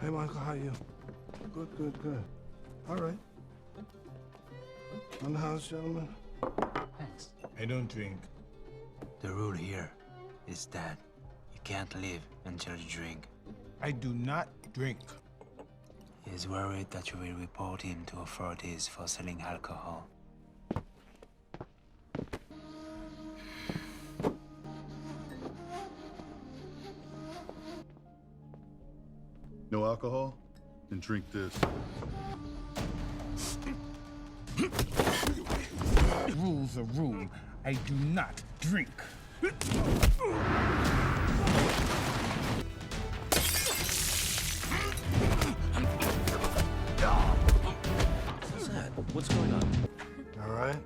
Hey, Michael, how you? Good, good, good. All right. On the house, gentlemen? Thanks. I don't drink. The rule here is that you can't live until you drink. I do not drink. He's worried that you will report him to authorities for selling alcohol. No alcohol? Then drink this. Rules are rule. I do not drink. What's that? What's going on? All right.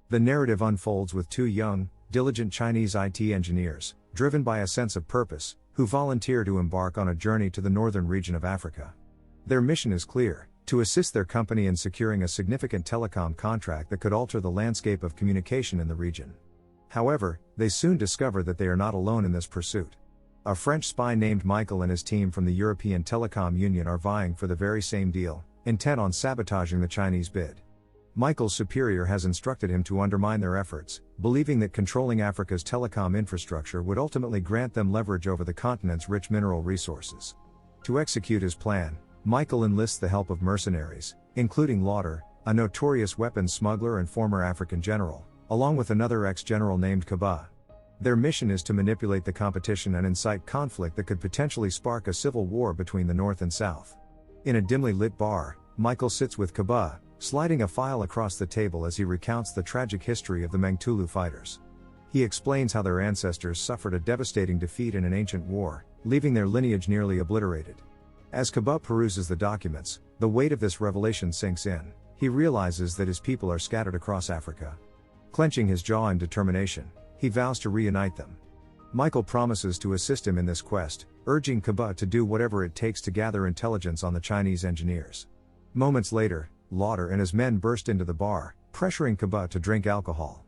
The narrative unfolds with two young, diligent Chinese IT engineers, driven by a sense of purpose, who volunteer to embark on a journey to the northern region of Africa. Their mission is clear: to assist their company in securing a significant telecom contract that could alter the landscape of communication in the region. However, they soon discover that they are not alone in this pursuit. A French spy named Michael and his team from the European Telecom Union are vying for the very same deal, intent on sabotaging the Chinese bid. Michael's superior has instructed him to undermine their efforts, believing that controlling Africa's telecom infrastructure would ultimately grant them leverage over the continent's rich mineral resources. To execute his plan, Michael enlists the help of mercenaries, including Lauder, a notorious weapons smuggler and former African general, along with another ex-general named Kaba. Their mission is to manipulate the competition and incite conflict that could potentially spark a civil war between the North and South. In a dimly lit bar, Michael sits with Kaba, sliding a file across the table as he recounts the tragic history of the Mengtulu fighters. He explains how their ancestors suffered a devastating defeat in an ancient war, leaving their lineage nearly obliterated. As Kaba peruses the documents, the weight of this revelation sinks in. He realizes that his people are scattered across Africa. Clenching his jaw in determination, he vows to reunite them. Michael promises to assist him in this quest, urging Kaba to do whatever it takes to gather intelligence on the Chinese engineers. Moments later, Lauder and his men burst into the bar, pressuring Kaba to drink alcohol.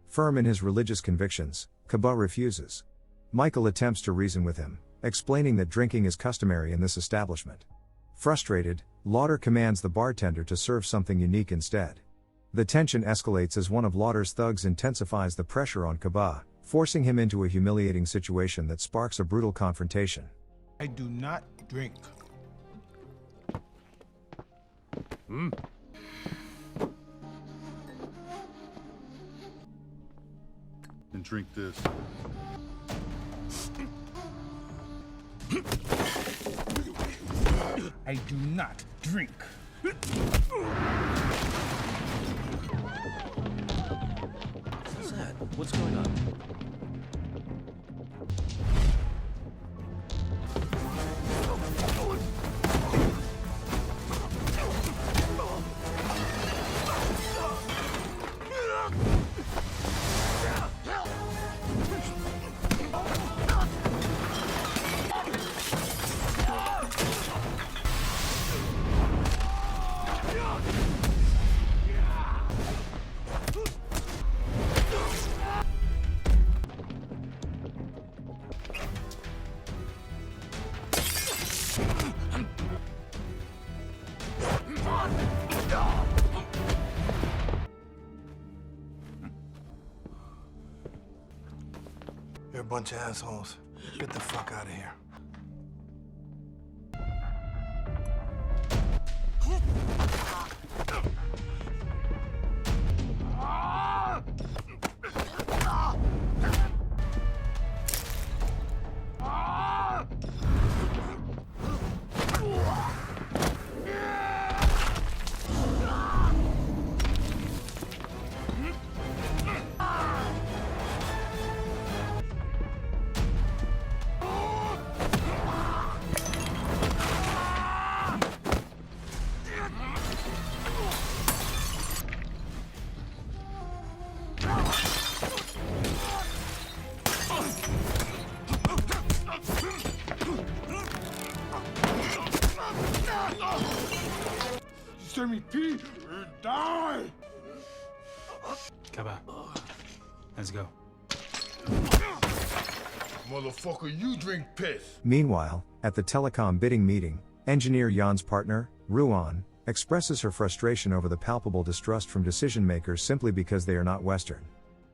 Firm in his religious convictions, Kaba refuses. Michael attempts to reason with him, explaining that drinking is customary in this establishment. Frustrated, Lauder commands the bartender to serve something unique instead. The tension escalates as one of Lauder's thugs intensifies the pressure on Kaba, forcing him into a humiliating situation that sparks a brutal confrontation. I do not drink. And drink this. I do not drink. What's that? What's going on? You're a bunch of assholes. Get the fuck out of here. Answer me, P, or die! Kaba, let's go. Motherfucker, you drink piss! Meanwhile, at the Telecom bidding meeting, engineer Jan's partner, Ruan, expresses her frustration over the palpable distrust from decision makers simply because they are not Western.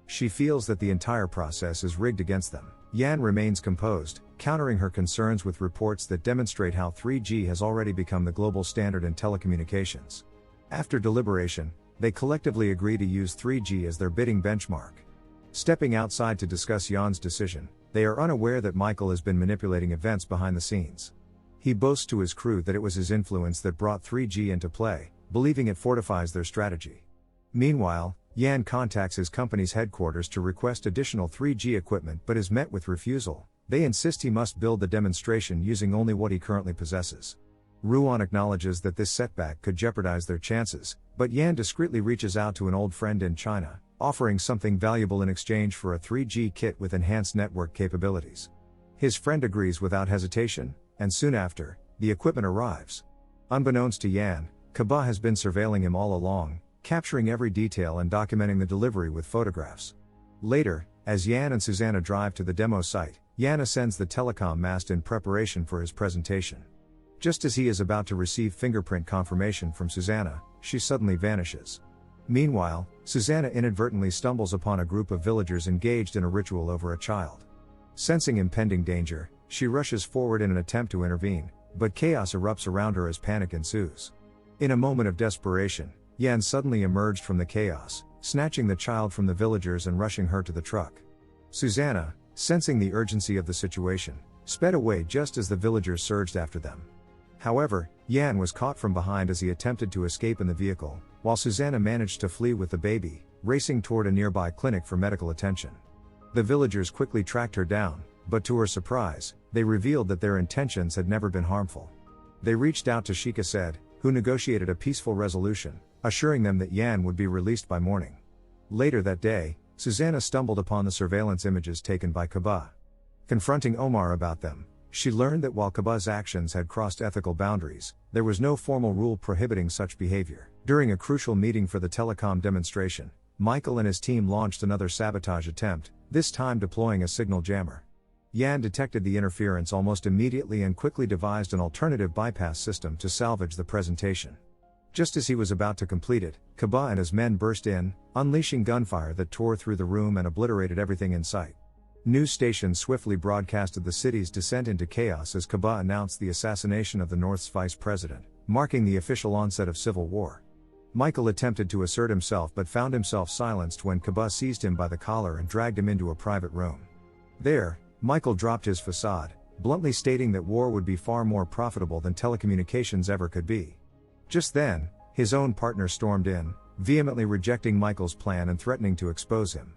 She feels that the entire process is rigged against them. Yan remains composed, countering her concerns with reports that demonstrate how 3G has already become the global standard in telecommunications. After deliberation, they collectively agree to use 3G as their bidding benchmark. Stepping outside to discuss Jan's decision, they are unaware that Michael has been manipulating events behind the scenes. He boasts to his crew that it was his influence that brought 3G into play, believing it fortifies their strategy. Meanwhile, Yan contacts his company's headquarters to request additional 3G equipment but is met with refusal. They insist he must build the demonstration using only what he currently possesses. Ruan acknowledges that this setback could jeopardize their chances, but Yan discreetly reaches out to an old friend in China, offering something valuable in exchange for a 3G kit with enhanced network capabilities. His friend agrees without hesitation, and soon after, the equipment arrives. Unbeknownst to Yan, Kaba has been surveilling him all along, capturing every detail and documenting the delivery with photographs. Later, as Yan and Susanna drive to the demo site, Yan ascends the telecom mast in preparation for his presentation. Just as he is about to receive fingerprint confirmation from Susanna, she suddenly vanishes. Meanwhile, Susanna inadvertently stumbles upon a group of villagers engaged in a ritual over a child. Sensing impending danger, she rushes forward in an attempt to intervene, but chaos erupts around her as panic ensues. In a moment of desperation, Yan suddenly emerged from the chaos, snatching the child from the villagers and rushing her to the truck. Susanna, sensing the urgency of the situation, sped away just as the villagers surged after them. However, Yan was caught from behind as he attempted to escape in the vehicle, while Susanna managed to flee with the baby, racing toward a nearby clinic for medical attention. The villagers quickly tracked her down, but to her surprise, they revealed that their intentions had never been harmful. They reached out to Sheikha Said, who negotiated a peaceful resolution, assuring them that Yan would be released by morning. Later that day, Susanna stumbled upon the surveillance images taken by Kaba. Confronting Omar about them, she learned that while Kaba's actions had crossed ethical boundaries, there was no formal rule prohibiting such behavior. During a crucial meeting for the telecom demonstration, Michael and his team launched another sabotage attempt, this time deploying a signal jammer. Yan detected the interference almost immediately and quickly devised an alternative bypass system to salvage the presentation. Just as he was about to complete it, Kaba and his men burst in, unleashing gunfire that tore through the room and obliterated everything in sight. News stations swiftly broadcasted the city's descent into chaos as Kaba announced the assassination of the North's vice president, marking the official onset of civil war. Michael attempted to assert himself but found himself silenced when Kaba seized him by the collar and dragged him into a private room. There, Michael dropped his facade, bluntly stating that war would be far more profitable than telecommunications ever could be. Just then, his own partner stormed in, vehemently rejecting Michael's plan and threatening to expose him.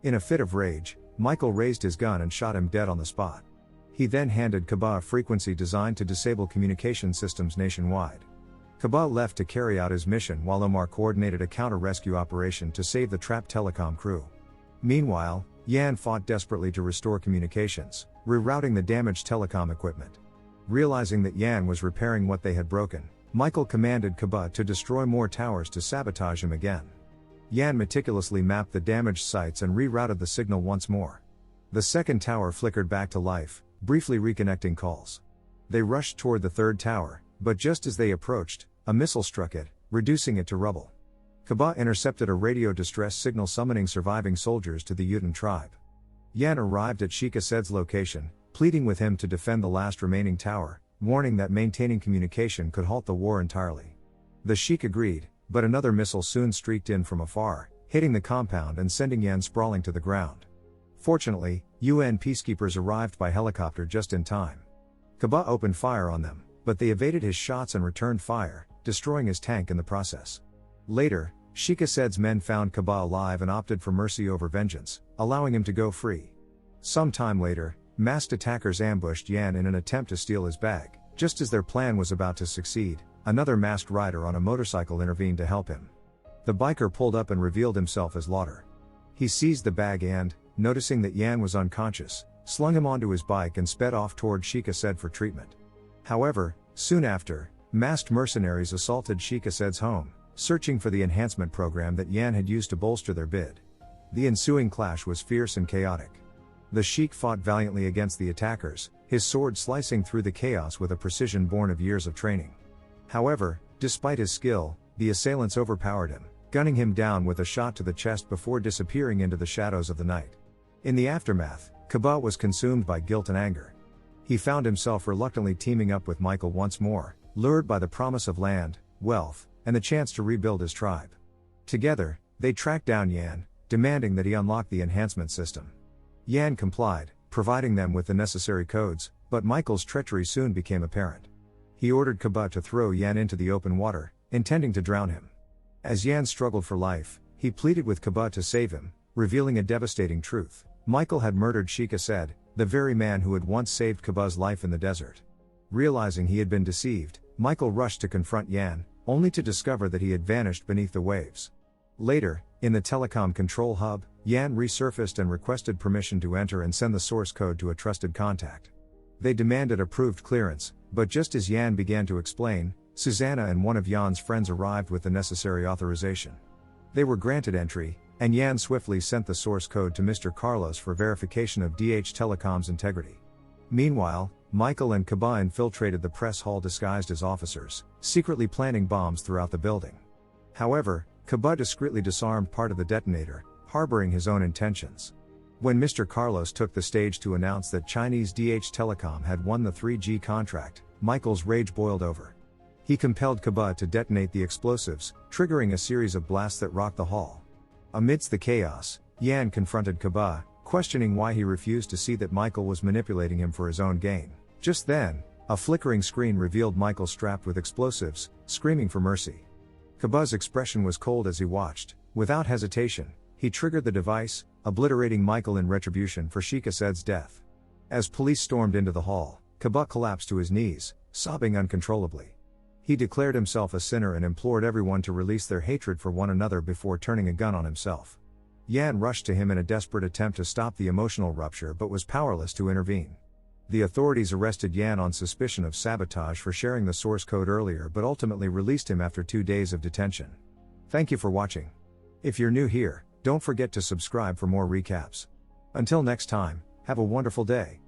In a fit of rage, Michael raised his gun and shot him dead on the spot. He then handed Kaba a frequency designed to disable communication systems nationwide. Kaba left to carry out his mission while Omar coordinated a counter-rescue operation to save the trapped telecom crew. Meanwhile, Yan fought desperately to restore communications, rerouting the damaged telecom equipment. Realizing that Yan was repairing what they had broken, Michael commanded Kaba to destroy more towers to sabotage him again. Yan meticulously mapped the damaged sites and rerouted the signal once more. The second tower flickered back to life, briefly reconnecting calls. They rushed toward the third tower, but just as they approached, a missile struck it, reducing it to rubble. Kaba intercepted a radio distress signal summoning surviving soldiers to the Yutan tribe. Yan arrived at Sheikha Said's location, pleading with him to defend the last remaining tower, warning that maintaining communication could halt the war entirely. The Sheikh agreed, but another missile soon streaked in from afar, hitting the compound and sending Yan sprawling to the ground. Fortunately, UN peacekeepers arrived by helicopter just in time. Kaba opened fire on them, but they evaded his shots and returned fire, destroying his tank in the process. Later, Sheikha Said's men found Kaba alive and opted for mercy over vengeance, allowing him to go free. Some time later, masked attackers ambushed Yan in an attempt to steal his bag. Just as their plan was about to succeed, another masked rider on a motorcycle intervened to help him. The biker pulled up and revealed himself as Lauder. He seized the bag and, noticing that Yan was unconscious, slung him onto his bike and sped off toward Sheikha Said for treatment. However, soon after, masked mercenaries assaulted Sheikh Assed's home, searching for the enhancement program that Yan had used to bolster their bid. The ensuing clash was fierce and chaotic. The Sheikh fought valiantly against the attackers, his sword slicing through the chaos with a precision born of years of training. However, despite his skill, the assailants overpowered him, gunning him down with a shot to the chest before disappearing into the shadows of the night. In the aftermath, Kaba was consumed by guilt and anger. He found himself reluctantly teaming up with Michael once more, lured by the promise of land, wealth, and the chance to rebuild his tribe. Together, they tracked down Yan, demanding that he unlock the enhancement system. Yan complied, providing them with the necessary codes, but Michael's treachery soon became apparent. He ordered Kaba to throw Yan into the open water, intending to drown him. As Yan struggled for life, he pleaded with Kaba to save him, revealing a devastating truth. Michael had murdered Sheikh Assed, the very man who had once saved Kaba's life in the desert. Realizing he had been deceived, Michael rushed to confront Yan, only to discover that he had vanished beneath the waves. Later, in the Telecom control hub, Yan resurfaced and requested permission to enter and send the source code to a trusted contact. They demanded approved clearance, but just as Yan began to explain, Susanna and one of Yan's friends arrived with the necessary authorization. They were granted entry, and Yan swiftly sent the source code to Mr. Carlos for verification of Telecom's integrity. Meanwhile, Michael and Kaba infiltrated the press hall disguised as officers, secretly planting bombs throughout the building. However, Kaba discreetly disarmed part of the detonator, harboring his own intentions. When Mr. Carlos took the stage to announce that Chinese Telecom had won the 3G contract, Michael's rage boiled over. He compelled Kaba to detonate the explosives, triggering a series of blasts that rocked the hall. Amidst the chaos, Yan confronted Kaba, questioning why he refused to see that Michael was manipulating him for his own gain. Just then, a flickering screen revealed Michael strapped with explosives, screaming for mercy. Kaba's expression was cold as he watched. Without hesitation, he triggered the device, obliterating Michael in retribution for Sheikh Assed's death. As police stormed into the hall, Kaba collapsed to his knees, sobbing uncontrollably. He declared himself a sinner and implored everyone to release their hatred for one another before turning a gun on himself. Yan rushed to him in a desperate attempt to stop the emotional rupture but was powerless to intervene. The authorities arrested Yan on suspicion of sabotage for sharing the source code earlier but ultimately released him after 2 days of detention. Thank you for watching. If you're new here, don't forget to subscribe for more recaps. Until next time, have a wonderful day.